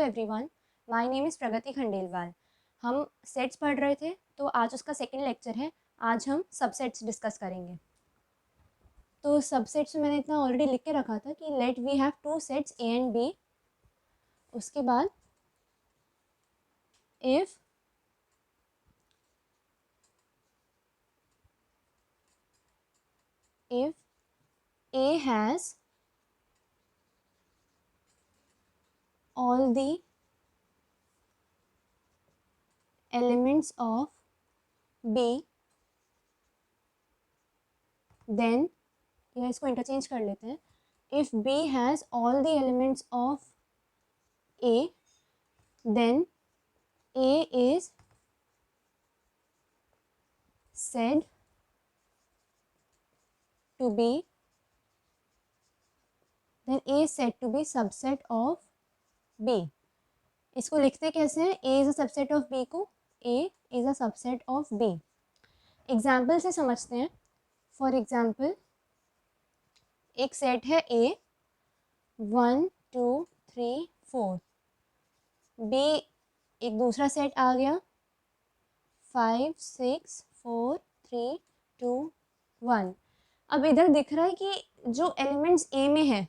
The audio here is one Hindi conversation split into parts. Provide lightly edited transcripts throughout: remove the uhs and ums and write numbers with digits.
एवरीवन, माय नेम इज़ प्रगति खंडेलवाल। हम सेट्स पढ़ रहे थे, तो आज उसका सेकंड लेक्चर है। आज हम सबसेट्स डिस्कस करेंगे। तो सबसेट्स में मैंने इतना ऑलरेडी लिख के रखा था कि let we have two sets A and B. उसके बाद if A has all the elements of B, then या इसको इंटरचेंज कर लेते हैं। If B has all the elements of A, then A is said to be subset of B। इसको लिखते कैसे हैं? A is a subset of B को A is a subset of B। Example से समझते हैं। फॉर एग्जाम्पल, एक सेट है A 1 2 3 4। B एक दूसरा सेट आ गया 5 6 4 3 2 1। अब इधर दिख रहा है कि जो एलिमेंट्स A में है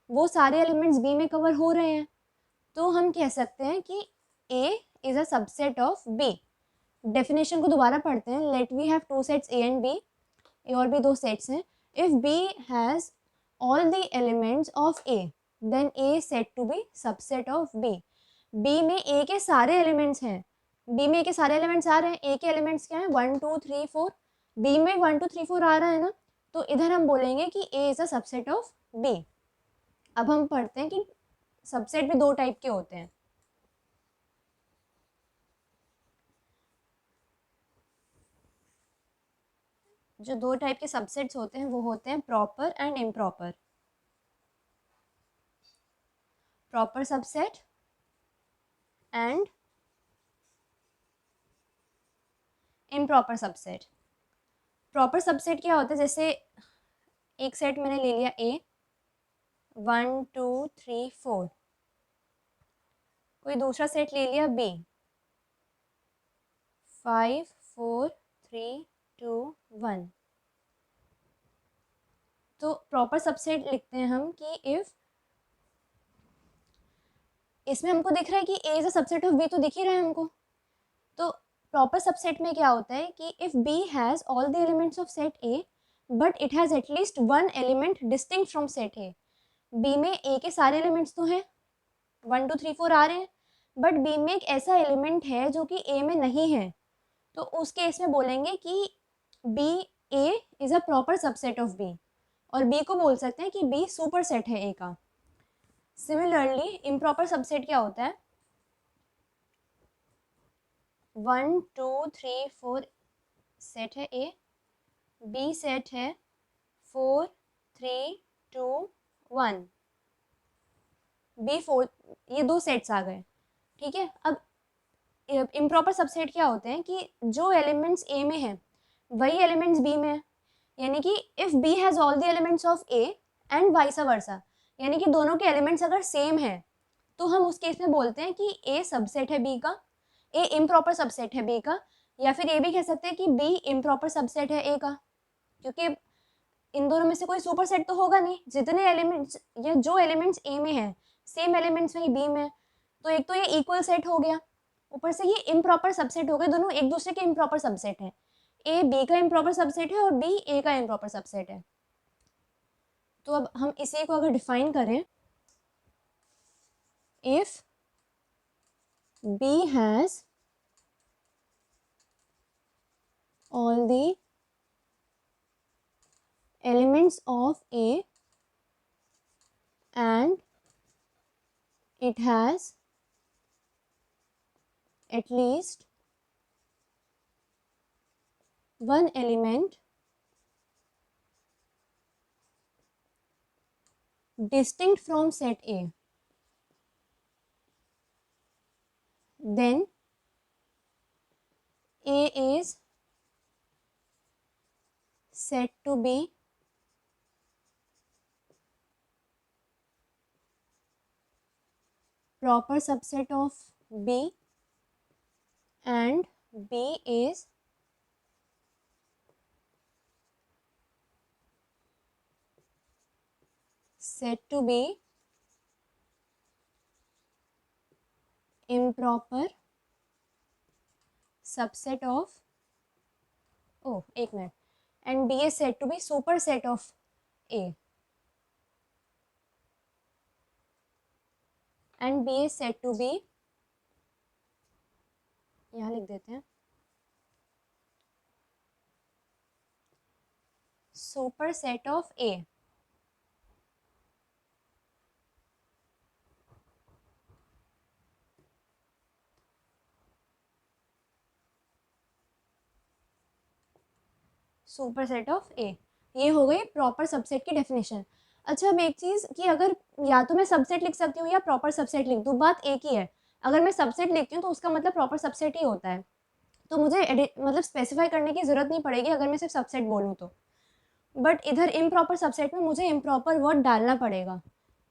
वो सारे एलिमेंट्स B में कवर हो रहे हैं, तो हम कह सकते हैं कि A is a subset of B। Definition को दोबारा पढ़ते हैं। Let we have two sets A and B। A और भी दो सेट्स हैं। If B has all the elements of A, then A said to be subset of B। B में A के सारे एलिमेंट्स हैं। B में A के सारे एलिमेंट्स आ रहे हैं। A के एलिमेंट्स क्या हैं? 1 2 3 4। B में 1 2 3 4 आ रहा है ना, तो इधर हम बोलेंगे कि A is a subset of B। अब हम पढ़ते हैं कि सबसेट भी दो टाइप के होते हैं। जो दो टाइप के सबसेट्स होते हैं वो होते हैं proper and improper. Proper subset and improper subset. Proper subset क्या होता है? जैसे एक सेट मैंने ले लिया A 1 2 3 4, कोई दूसरा सेट ले लिया B 5 4 3 2 1। तो प्रॉपर सबसेट लिखते हैं हम कि इफ इसमें हमको दिख रहा है कि A is a subset of B, तो दिख ही रहा है हमको। तो प्रॉपर सबसेट में क्या होता है कि if B has all the elements of set A but it has at least one element distinct from set A। B में A के सारे एलिमेंट्स तो हैं, 1 2 3 4 आ रहे हैं, बट B में एक ऐसा एलिमेंट है जो कि A में नहीं है, तो उस केस में बोलेंगे कि B A is a proper subset of B, और B को बोल सकते हैं कि B सुपर सेट है A का। सिमिलरली इम्प्रॉपर सबसेट क्या होता है? 1 2 3 4 सेट है A, B सेट है 4 3 2 1। B 4, ये दो सेट्स आ गए, ठीक है। अब इम्प्रॉपर सबसेट क्या होते हैं कि जो एलिमेंट्स A में है वही एलिमेंट्स B में है, यानी कि if B has all the elements of A and vice वर्सा, यानी कि दोनों के एलिमेंट्स अगर सेम है तो हम उस केस में बोलते हैं कि A सबसेट है B का, A इम्प्रॉपर सबसेट है B का, या फिर ये भी कह सकते हैं कि B इम्प्रॉपर सबसेट है A का, क्योंकि इन दोनों में से कोई सुपर सेट तो होगा नहीं। जितने एलिमेंट्स या जो एलिमेंट्स A में है सेम एलिमेंट्स वही B में, तो एक तो ये इक्वल सेट हो गया, ऊपर से ये इम्प्रॉपर सबसेट हो गए। दोनों एक दूसरे के इम्प्रॉपर सबसेट हैं। A B का इम्प्रॉपर सबसेट है और B A का इम्प्रॉपर सबसेट है। तो अब हम इसी को अगर डिफाइन करें, if B has all the elements of A and it has at least one element distinct from set A, then A is said to be proper subset of B and B is said to be improper subset of, oh एक minute, and B is said to be superset of A and B is said to be, यहाँ लिख देते हैं, superset of A. Superset of A, ये हो गई प्रॉपर सबसेट की डेफिनेशन। अच्छा अब एक चीज़ कि अगर या तो मैं सबसेट लिख सकती हूँ या प्रॉपर सबसेट लिख दूँ, बात एक ही है। अगर मैं सबसेट लिखती हूँ तो उसका मतलब प्रॉपर सबसेट ही होता है, तो मुझे मतलब स्पेसिफाई करने की ज़रूरत नहीं पड़ेगी अगर मैं सिर्फ सबसेट बोलूँ तो। बट इधर इम्प्रॉपर सबसेट में मुझे इम्प्रॉपर वर्ड डालना पड़ेगा,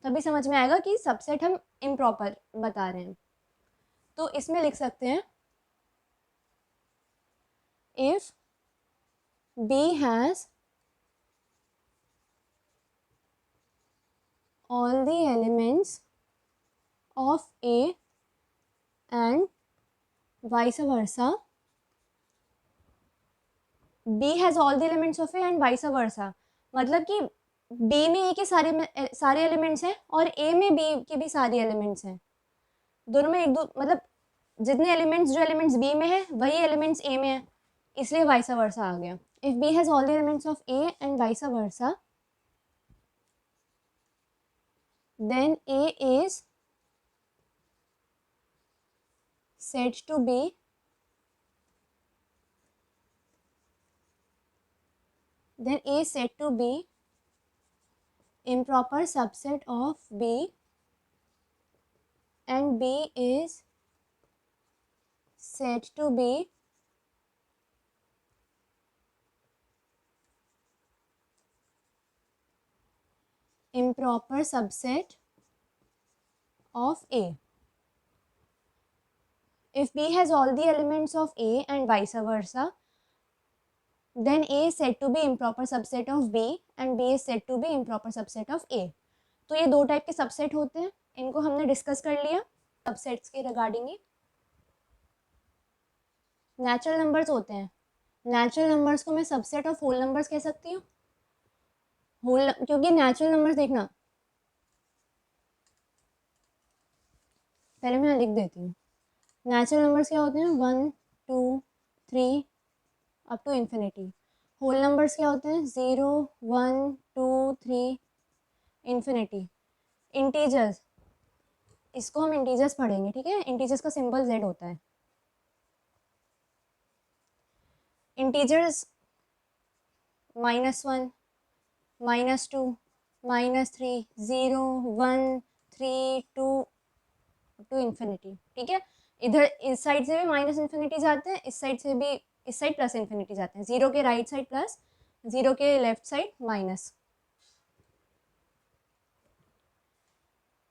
तभी समझ में आएगा कि सबसेट हम इम्प्रॉपर बता रहे हैं। तो इसमें लिख सकते हैं if B has all the elements of A and vice versa, B has all the elements of A and vice versa, मतलब कि B में A के सारे एलिमेंट्स हैं और A में B के भी सारे एलिमेंट्स हैं, दोनों में एक दो मतलब जितने एलिमेंट्स जो एलिमेंट्स B में है वही एलिमेंट्स A में है, इसलिए वाइस वर्सा आ गया। If B has all the elements of A and vice versa, then A is said to be improper subset of B and B is said to be improper subset of A. If B has all the elements of A and vice versa, then A is said to be improper subset of B and B is said to be improper subset of A. तो ये दो टाइप के सबसेट होते हैं, इनको हमने डिस्कस कर लिया सबसेट्स के रिगार्डिंग ही। नेचुरल नंबर्स होते हैं, नेचुरल नंबर्स को मैं सबसेट ऑफ होल नंबर्स कह सकती हूँ। होल क्योंकि नेचुरल नंबर्स देखना, पहले मैं लिख देती हूँ। नेचुरल नंबर्स क्या होते हैं, 1 2 3 up to infinity. Whole numbers क्या होते हैं, 0 1 2 3 इन्फिनिटी। इंटीजर्स, इसको हम इंटीजर्स पढ़ेंगे, ठीक है। इंटीजर्स का सिंबल z होता है। इंटीजर्स -1 -2 -3 0 1 3 2 टू इन्फिनिटी, ठीक है। इधर इस साइड से भी माइनस इन्फिनिटी जाते हैं, इस साइड से भी, इस साइड प्लस इन्फिनिटी जाते हैं। 0 के राइट साइड प्लस, 0 के left side minus.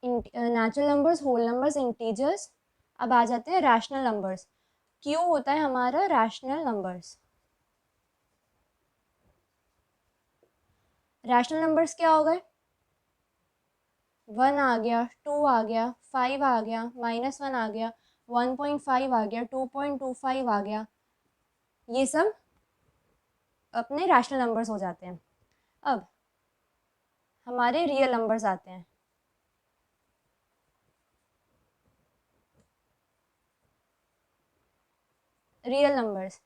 Natural numbers, whole numbers, integers. अब आ जाते हैं रैशनल नंबर्स। क्यू होता है हमारा रैशनल नंबर्स। रैशनल नंबर्स क्या हो गए, 1 आ गया, 2 आ गया, 5 आ गया, -1 आ गया, 1.5 आ गया, 2.25 आ गया, ये सब अपने रैशनल नंबर्स हो जाते हैं। अब हमारे रियल नंबर्स आते हैं। रियल नंबर्स,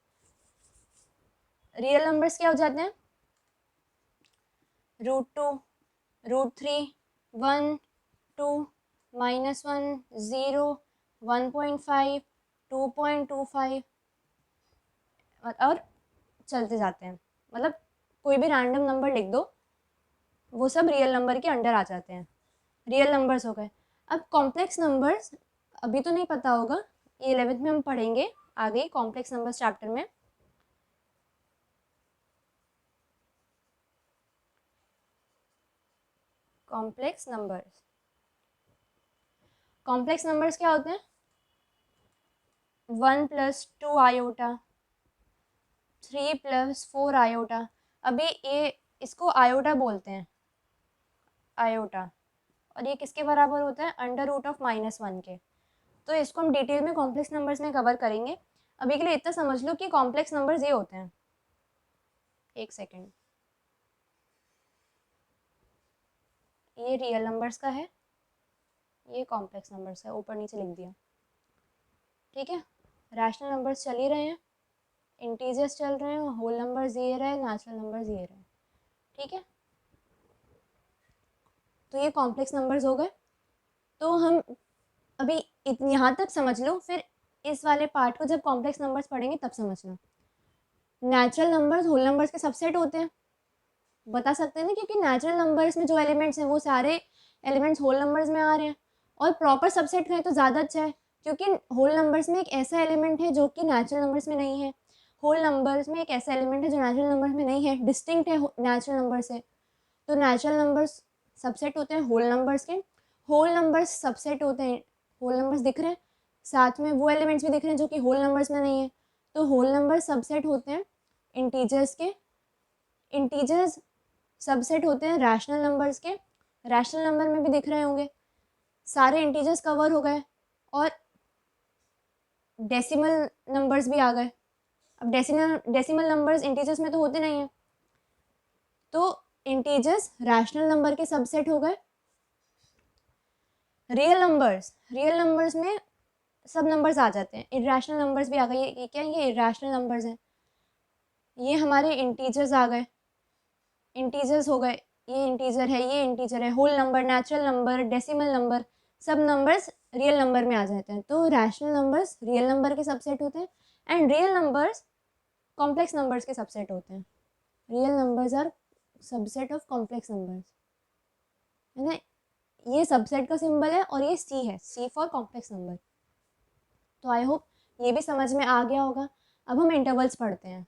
रियल नंबर्स क्या हो जाते हैं, √2 √3 1 2 -1 0 1.5 2.25 और चलते जाते हैं। मतलब कोई भी रैंडम नंबर लिख दो, वो सब रियल नंबर के अंडर आ जाते हैं। रियल नंबर्स हो गए। अब कॉम्प्लेक्स नंबर्स अभी तो नहीं पता होगा, ये 11th में हम पढ़ेंगे आगे कॉम्प्लेक्स नंबर्स चैप्टर में। कॉम्प्लेक्स नंबर्स, कॉम्प्लेक्स नंबर्स क्या होते हैं? 1 + 2 आयोटा, 3 + 4 आयोटा। अभी ये इसको आयोटा बोलते हैं, आयोटा, और ये किसके बराबर होता है? √(-1) के। तो इसको हम डिटेल में कॉम्प्लेक्स नंबर्स में कवर करेंगे। अभी के लिए इतना समझ लो कि कॉम्प्लेक्स नंबर्स ये होते हैं। एक सेकेंड, ये रियल नंबर्स का है, ये कॉम्प्लेक्स नंबर्स का, ऊपर नीचे लिख दिया, ठीक है। रैशनल नंबर्स चल ही रहे हैं, इंटीजर्स चल रहे हैं, होल नंबर्स ये रहे, नेचुरल नंबर्स ये रहे, ठीक है। तो ये कॉम्प्लेक्स नंबर्स हो गए। तो हम अभी यहाँ तक समझ लो, फिर इस वाले पार्ट को जब कॉम्प्लेक्स नंबर्स पढ़ेंगे तब समझना। नेचुरल नंबर्स होल नंबर्स के सबसेट होते हैं, बता सकते हैं ना, क्योंकि नेचुरल नंबर्स में जो एलिमेंट्स हैं वो सारे एलिमेंट्स होल नंबर्स में आ रहे हैं। और प्रॉपर सबसेट करें तो ज़्यादा अच्छा है, क्योंकि होल नंबर्स में एक ऐसा एलिमेंट है जो कि नेचुरल नंबर्स में नहीं है, होल नंबर्स में एक ऐसा एलिमेंट है जो नेचुरल नंबर्स में नहीं है, डिस्टिंक्ट है नेचुरल नंबर से। तो नेचुरल नंबर्स सबसेट होते हैं होल नंबर्स के, होल नंबर्स सबसेट होते हैं, होल नंबर्स दिख रहे हैं, साथ में वो एलिमेंट्स भी दिख रहे हैं जो कि होल नंबर्स में नहीं है। तो होल नंबर सबसेट होते हैं इंटीजर्स के, इंटीजर्स सबसेट होते हैं रैशनल नंबर्स के, रैशनल नंबर में भी दिख रहे होंगे, सारे इंटीजर्स कवर हो गए, और डेसिमल नंबर्स भी आ गए। अब डेसिमल नंबर्स इंटीजर्स में तो होते नहीं हैं, तो इंटीजर्स रैशनल नंबर के सबसेट हो गए। रियल नंबर्स में सब नंबर्स आ जाते हैं, इरेशनल नंबर्स भी आ गए। ये क्या है? ये इरेशनल नंबर्स हैं, ये हमारे इंटीजर्स आ गए, इंटीजर्स हो गए, ये इंटीजर है, ये इंटीजर है, whole number, natural number, decimal number, सब नंबर्स रियल नंबर में आ जाते हैं। तो रैशनल नंबर्स रियल नंबर के सबसेट होते हैं, and real numbers complex numbers के सबसेट होते हैं। Real numbers are subset of complex numbers, है ना। ये सबसेट का सिंबल है, और ये सी है, सी फॉर कॉम्प्लेक्स नंबर। तो आई होप ये भी समझ में आ गया होगा। अब हम इंटरवल्स पढ़ते हैं।